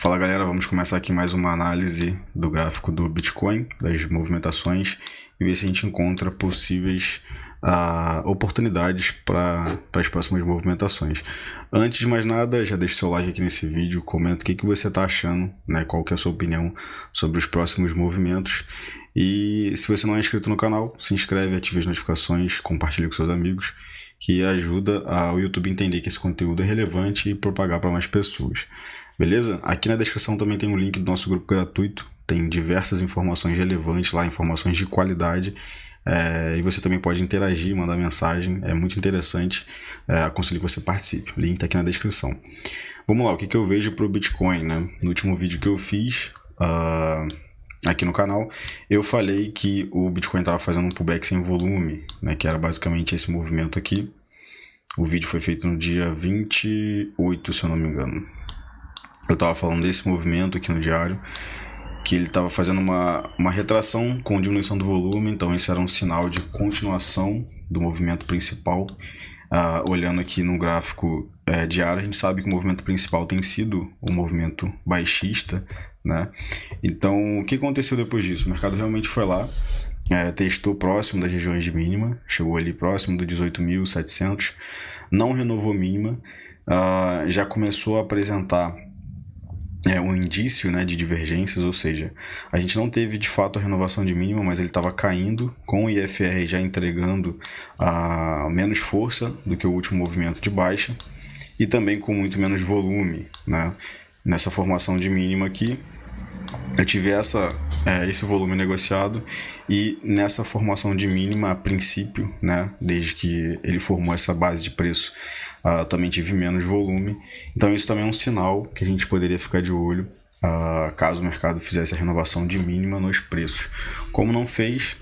Fala galera, vamos começar aqui mais uma análise do gráfico do Bitcoin, das movimentações, e ver se a gente encontra possíveis oportunidades para as próximas movimentações. Antes de mais nada, já deixa o seu like aqui nesse vídeo, comenta o que você está achando, né, qual que é a sua opinião sobre os próximos movimentos. E se você não é inscrito no canal, se inscreve, ative as notificações, compartilhe com seus amigos, que ajuda o YouTube a entender que esse conteúdo é relevante e propagar para mais pessoas. Beleza? Aqui na descrição também tem um link do nosso grupo gratuito, tem diversas informações relevantes lá, informações de qualidade, e você também pode interagir, mandar mensagem, é muito interessante, aconselho que você participe, o link está aqui na descrição. Vamos lá, o que eu vejo para o Bitcoin, né? No último vídeo que eu fiz aqui no canal, eu falei que o Bitcoin estava fazendo um pullback sem volume, né? Que era basicamente esse movimento aqui. O vídeo foi feito no dia 28, se eu não me engano. Eu estava falando desse movimento aqui no diário, que ele estava fazendo uma retração com diminuição do volume, então esse era um sinal de continuação do movimento principal. Olhando aqui no gráfico diário, a gente sabe que o movimento principal tem sido um movimento baixista, né? Então, o que aconteceu depois disso? O mercado realmente foi lá, testou próximo das regiões de mínima, chegou ali próximo do 18.700, não renovou mínima, já começou a apresentar um indício, né, de divergências, ou seja, a gente não teve de fato a renovação de mínima, mas ele estava caindo, com o IFR já entregando menos força do que o último movimento de baixa, e também com muito menos volume, né? Nessa formação de mínima aqui, eu tive esse volume negociado, e nessa formação de mínima, a princípio, né, desde que ele formou essa base de preço, também tive menos volume. Então isso também é um sinal que a gente poderia ficar de olho caso o mercado fizesse a renovação de mínima nos preços. Como não fez,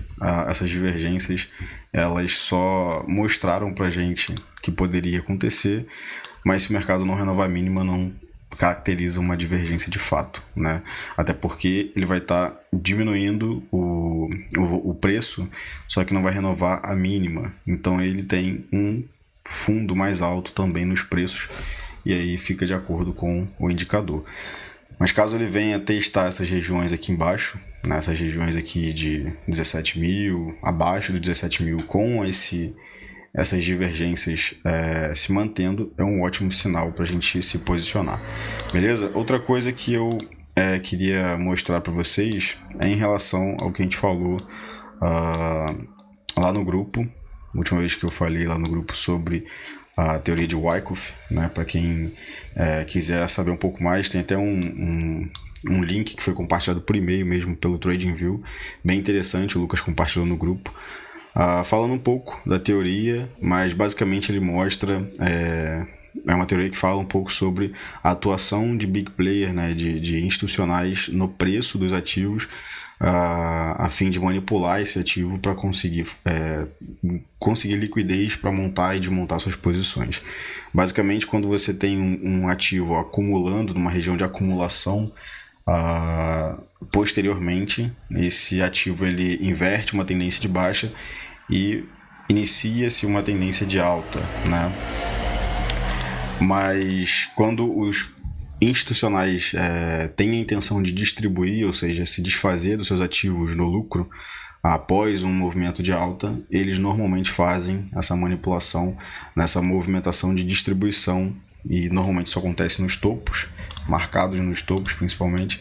essas divergências elas só mostraram para a gente que poderia acontecer, mas se o mercado não renovar a mínima, não caracteriza uma divergência de fato, né? Até porque ele vai estar diminuindo o preço, só que não vai renovar a mínima. Então ele tem um fundo mais alto também nos preços, e aí fica de acordo com o indicador. Mas caso ele venha testar essas regiões aqui embaixo, né, essas regiões aqui de 17 mil, abaixo do 17 mil, com essas divergências se mantendo, é um ótimo sinal para a gente se posicionar. Beleza? Outra coisa que eu queria mostrar para vocês é em relação ao que a gente falou lá no grupo. A última vez que eu falei lá no grupo sobre a teoria de Wyckoff, né? Para quem quiser saber um pouco mais, tem até um link que foi compartilhado por e-mail mesmo pelo TradingView, bem interessante, o Lucas compartilhou no grupo, falando um pouco da teoria, mas basicamente ele mostra, é uma teoria que fala um pouco sobre a atuação de big player, né? de institucionais no preço dos ativos, a fim de manipular esse ativo para conseguir liquidez para montar e desmontar suas posições. Basicamente, quando você tem um ativo acumulando numa região de acumulação, posteriormente esse ativo ele inverte uma tendência de baixa e inicia-se uma tendência de alta, né? Mas quando os institucionais têm a intenção de distribuir, ou seja, se desfazer dos seus ativos no lucro após um movimento de alta, eles normalmente fazem essa manipulação nessa movimentação de distribuição, e normalmente isso acontece nos topos, marcados nos topos principalmente,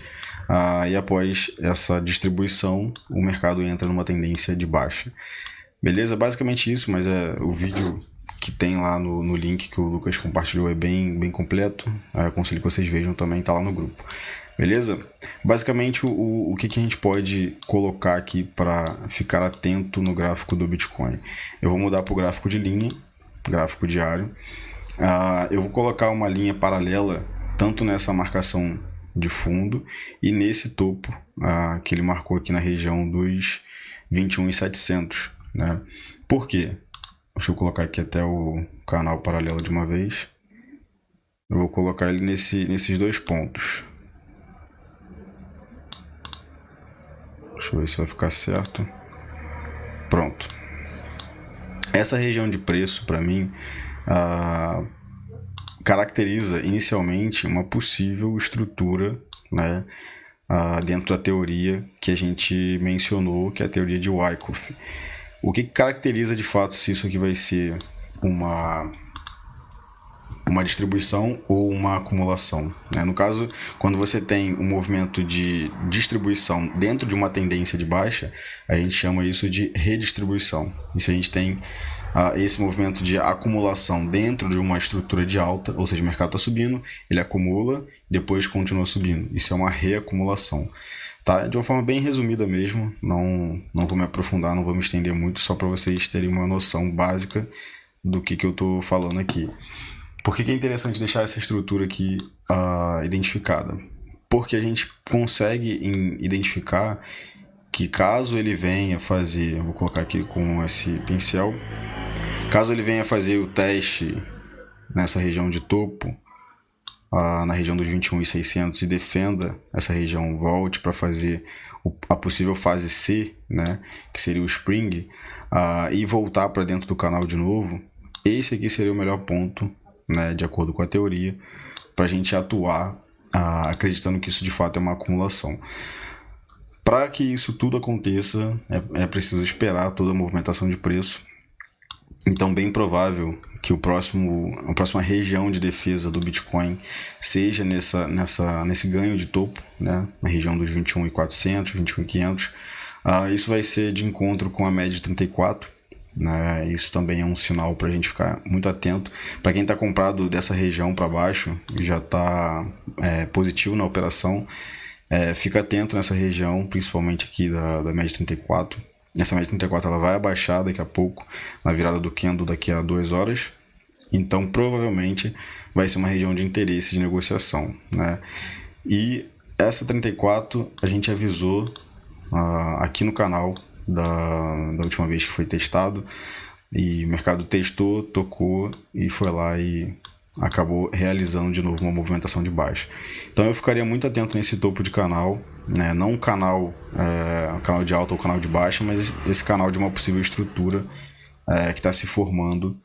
e após essa distribuição o mercado entra numa tendência de baixa. Beleza? Basicamente isso, mas o vídeo que tem lá no link que o Lucas compartilhou é bem completo. Aconselho que vocês vejam também, tá lá no grupo. Beleza? Basicamente o que a gente pode colocar aqui para ficar atento no gráfico do Bitcoin. Eu vou mudar para o gráfico de linha, gráfico diário. Eu vou colocar uma linha paralela tanto nessa marcação de fundo e nesse topo que ele marcou aqui na região dos 21.700, né? Por quê? Deixa eu colocar aqui até o canal paralelo de uma vez. Eu vou colocar ele nesses dois pontos. Deixa eu ver se vai ficar certo. Pronto. Essa região de preço, para mim, caracteriza inicialmente uma possível estrutura né, dentro da teoria que a gente mencionou, que é a teoria de Wyckoff. O que caracteriza de fato se isso aqui vai ser uma distribuição ou uma acumulação, né? No caso, quando você tem um movimento de distribuição dentro de uma tendência de baixa, a gente chama isso de redistribuição. E se a gente tem esse movimento de acumulação dentro de uma estrutura de alta, ou seja, o mercado está subindo, ele acumula, depois continua subindo. Isso é uma reacumulação. Tá? De uma forma bem resumida mesmo, não vou me aprofundar, não vou me estender muito, só para vocês terem uma noção básica do que eu estou falando aqui. Por que é interessante deixar essa estrutura aqui identificada? Porque a gente consegue identificar que caso ele venha fazer, vou colocar aqui com esse pincel, caso ele venha fazer o teste nessa região de topo, na região dos 21.600 e defenda essa região, volte para fazer a possível fase C, né, que seria o Spring, e voltar para dentro do canal de novo, esse aqui seria o melhor ponto, né, de acordo com a teoria, para a gente atuar acreditando que isso de fato é uma acumulação. Para que isso tudo aconteça, é preciso esperar toda a movimentação de preço. Então, bem provável que a próxima região de defesa do Bitcoin seja nesse ganho de topo, né, na região dos 21.400, 21.500. Isso vai ser de encontro com a média de 34. Né? Isso também é um sinal para a gente ficar muito atento. Para quem está comprado dessa região para baixo, já está positivo na operação. Fica atento nessa região, principalmente aqui da média 34. Essa média 34 ela vai abaixar daqui a pouco, na virada do candle daqui a 2 horas. Então, provavelmente, vai ser uma região de interesse de negociação. Né? E essa 34 a gente avisou aqui no canal da última vez que foi testado. E o mercado testou, tocou e foi lá e acabou realizando de novo uma movimentação de baixa. Então eu ficaria muito atento nesse topo de canal, né? Não um canal de alta ou canal de baixa, mas esse canal de uma possível estrutura que está se formando.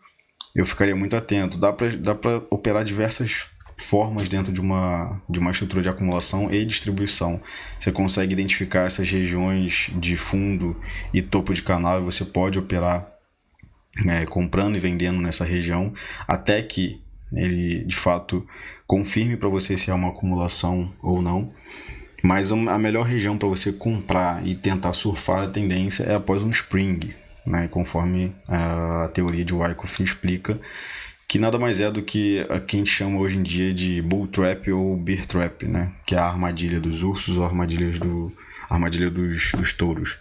Eu ficaria muito atento. Dá para operar diversas formas dentro de uma estrutura de acumulação e distribuição. Você consegue identificar essas regiões de fundo e topo de canal e você pode operar comprando e vendendo nessa região até que ele de fato confirme para você se é uma acumulação ou não. Mas a melhor região para você comprar e tentar surfar a tendência é após um Spring, né? Conforme a teoria de Wyckoff explica, que nada mais é do que a que a gente chama hoje em dia de Bull Trap ou Bear Trap, né? Que é a armadilha dos ursos ou a armadilha dos touros.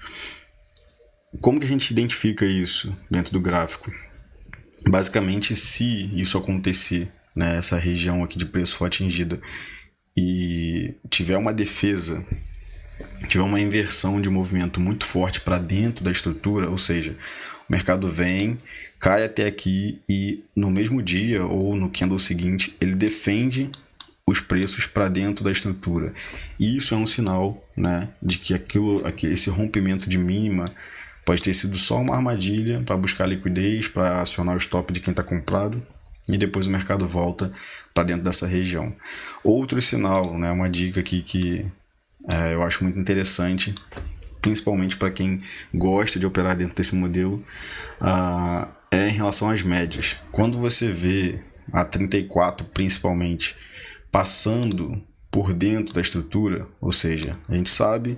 Como que a gente identifica isso dentro do gráfico? Basicamente, se isso acontecer, né, essa região aqui de preço for atingida e tiver uma defesa, tiver uma inversão de movimento muito forte para dentro da estrutura, ou seja, o mercado vem, cai até aqui e no mesmo dia ou no candle seguinte ele defende os preços para dentro da estrutura. E isso é um sinal, né, de que esse rompimento de mínima pode ter sido só uma armadilha para buscar liquidez, para acionar o stop de quem está comprado e depois o mercado volta para dentro dessa região. Outro sinal, né, uma dica aqui que eu acho muito interessante, principalmente para quem gosta de operar dentro desse modelo, é em relação às médias. Quando você vê a 34 principalmente passando por dentro da estrutura, ou seja, a gente sabe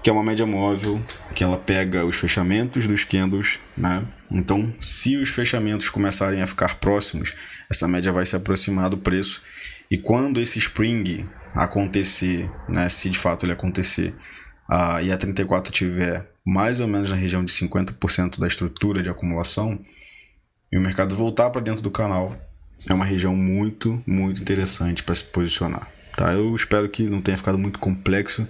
que é uma média móvel, que ela pega os fechamentos dos candles, né? Então, se os fechamentos começarem a ficar próximos, essa média vai se aproximar do preço. E quando esse Spring acontecer, né, se de fato ele acontecer, e a 34 tiver mais ou menos na região de 50% da estrutura de acumulação, e o mercado voltar para dentro do canal, é uma região muito, muito interessante para se posicionar. Tá? Eu espero que não tenha ficado muito complexo.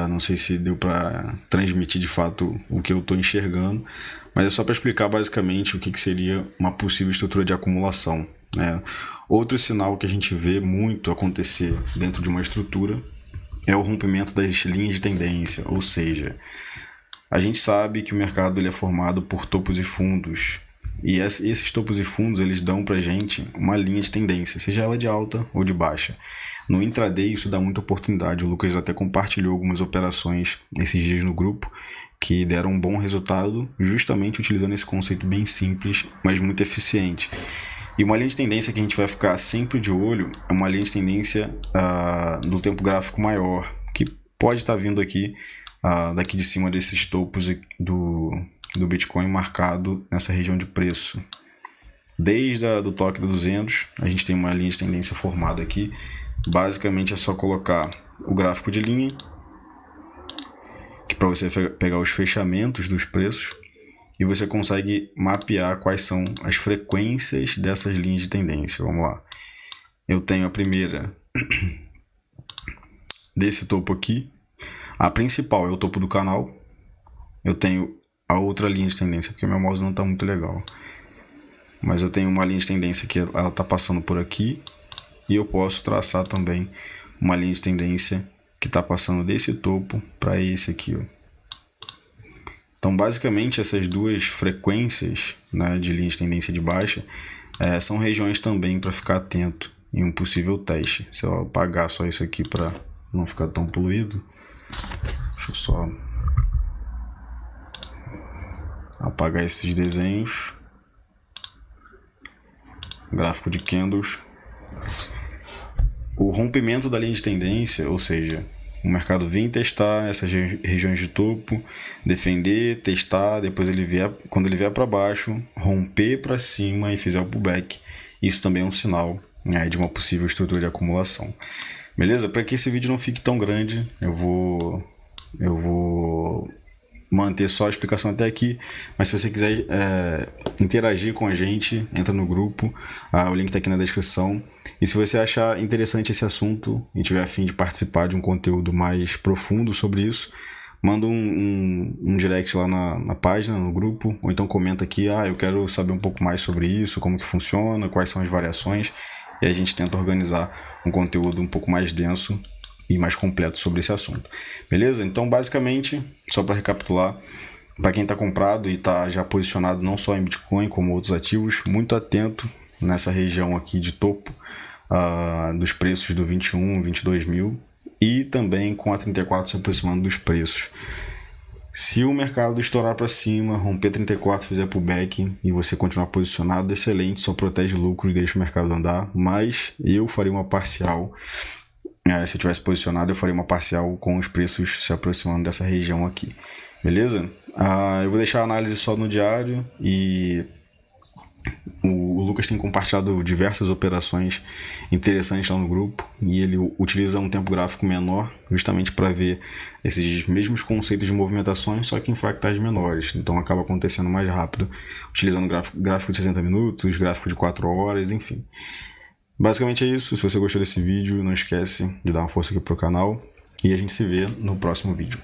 Não sei se deu para transmitir de fato o que eu estou enxergando, mas é só para explicar basicamente o que seria uma possível estrutura de acumulação, né? Outro sinal que a gente vê muito acontecer dentro de uma estrutura é o rompimento das linhas de tendência, ou seja, a gente sabe que o mercado ele é formado por topos e fundos, E esses topos e fundos, eles dão pra gente uma linha de tendência, seja ela de alta ou de baixa. No intraday isso dá muita oportunidade. O Lucas até compartilhou algumas operações esses dias no grupo que deram um bom resultado, justamente utilizando esse conceito bem simples, mas muito eficiente. E uma linha de tendência que a gente vai ficar sempre de olho é uma linha de tendência do tempo gráfico maior, que pode estar vindo aqui, daqui de cima desses topos do Bitcoin marcado nessa região de preço. Desde o toque da 200, a gente tem uma linha de tendência formada aqui. Basicamente é só colocar o gráfico de linha, que para você pegar os fechamentos dos preços, e você consegue mapear quais são as frequências dessas linhas de tendência. Vamos lá. Eu tenho a primeira desse topo aqui. A principal é o topo do canal. Eu tenho a outra linha de tendência, porque meu mouse não está muito legal. Mas eu tenho uma linha de tendência que ela está passando por aqui. E eu posso traçar também uma linha de tendência que está passando desse topo para esse aqui, ó. Então, basicamente, essas duas frequências, né, de linha de tendência de baixa são regiões também para ficar atento em um possível teste. Se eu apagar só isso aqui para não ficar tão poluído, deixa eu só apagar esses desenhos. Gráfico de candles. O rompimento da linha de tendência, ou seja, o mercado vir testar essas regiões de topo, defender, testar, depois quando ele vier para baixo, romper para cima e fizer o pullback. Isso também é um sinal, né, de uma possível estrutura de acumulação. Beleza? Para que esse vídeo não fique tão grande, eu vou manter só a explicação até aqui, mas se você quiser interagir com a gente, entra no grupo, o link está aqui na descrição. E se você achar interessante esse assunto e tiver a fim de participar de um conteúdo mais profundo sobre isso, manda um direct lá na página, no grupo, ou então comenta aqui, eu quero saber um pouco mais sobre isso, como que funciona, quais são as variações, e a gente tenta organizar um conteúdo um pouco mais denso e mais completo sobre esse assunto. Beleza? Então, basicamente, só para recapitular, para quem está comprado e está já posicionado não só em Bitcoin como outros ativos, muito atento nessa região aqui de topo dos preços do 21, 22 mil e também com a 34 se aproximando dos preços. Se o mercado estourar para cima, romper 34, fizer pullback e você continuar posicionado, excelente, só protege lucro e deixa o mercado andar, mas eu faria uma parcial. Se eu tivesse posicionado, eu faria uma parcial com os preços se aproximando dessa região aqui. Beleza? Eu vou deixar a análise só no diário e o Lucas tem compartilhado diversas operações interessantes lá no grupo e ele utiliza um tempo gráfico menor justamente para ver esses mesmos conceitos de movimentações, só que em fractais menores. Então acaba acontecendo mais rápido, utilizando gráfico de 60 minutos, gráfico de 4 horas, enfim. Basicamente é isso. Se você gostou desse vídeo, não esquece de dar uma força aqui pro canal e a gente se vê no próximo vídeo.